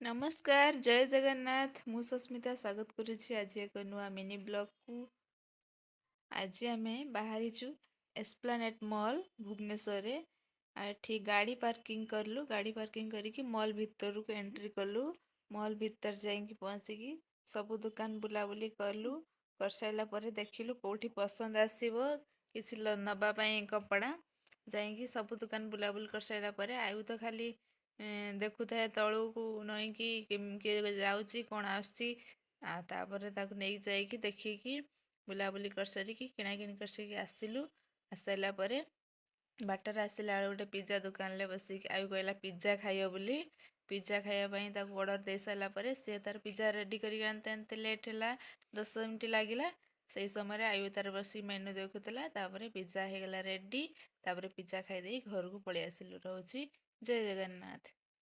ନମସ୍କାର ଜୟ ଜଗନ୍ନାଥ ମୁଁ ସସ୍ମିତା ସ୍ୱାଗତ କରୁଛି ଆଜି ଏକ ନୂଆ ମିନି ବ୍ଲଗକୁ। ଆଜି ଆମେ ବାହାରିଛୁ ଏସ୍ପ୍ଲାନେଟ୍ ମଲ୍ ଭୁବନେଶ୍ୱରରେ। ଏଠି ଗାଡ଼ି ପାର୍କିଂ କଲୁ, ଗାଡ଼ି ପାର୍କିଂ କରିକି ମଲ୍ ଭିତରକୁ ଏଣ୍ଟ୍ରି କଲୁ। ମଲ୍ ଭିତରେ ଯାଇକି ପହଞ୍ଚିକି ସବୁ ଦୋକାନ ବୁଲାବୁଲି କଲୁ। କରିସାରିଲା ପରେ ଦେଖିଲୁ କେଉଁଠି ପସନ୍ଦ ଆସିବ କିଛି ନେବା ପାଇଁ କପଡ଼ା। ଯାଇକି ସବୁ ଦୋକାନ ବୁଲାବୁଲି କରିସାରିଲା ପରେ ଆୟୁ ତ ଖାଲି ଦେଖୁଥାଏ ତଳକୁ ନଇକି କିଏ ଯାଉଛି କ'ଣ ଆସୁଛି। ଆଉ ତାପରେ ତାକୁ ନେଇକି ଯାଇକି ଦେଖିକି ବୁଲାବୁଲି କରିସାରିକି କିଣାକିଣି କରିସାରିକି ଆସିଲୁ। ଆସିସାରିଲା ପରେ ବାଟରେ ଆସିଲା ବେଳେ ଗୋଟେ ପିଜ୍ଜା ଦୋକାନରେ ବସିକି ଆୟୁ କହିଲା ପିଜ୍ଜା ଖାଇବ ବୋଲି। ପିଜ୍ଜା ଖାଇବା ପାଇଁ ତାକୁ ଅର୍ଡ଼ର ଦେଇ ସାରିଲା ପରେ ସିଏ ତାର ପିଜ୍ଜା ରେଡ଼ି କରିକି ଆଣିତେ ଆଣିତେ ଲେଟ୍ ହେଲା, 10 ମିନିଟ୍ ଲାଗିଲା। ସେଇ ସମୟରେ ଆୟୁ ତାର ବସିକି ମେନୁ ଦେଖୁଥିଲା। ତାପରେ ପିଜ୍ଜା ହେଇଗଲା ରେଡ଼ି। ତାପରେ ପିଜ୍ଜା ଖାଇଦେଇ ଘରକୁ ପଳେଇ ଆସିଲୁ। ରହୁଛି ଜୟ ଜଗନ୍ନାଥ।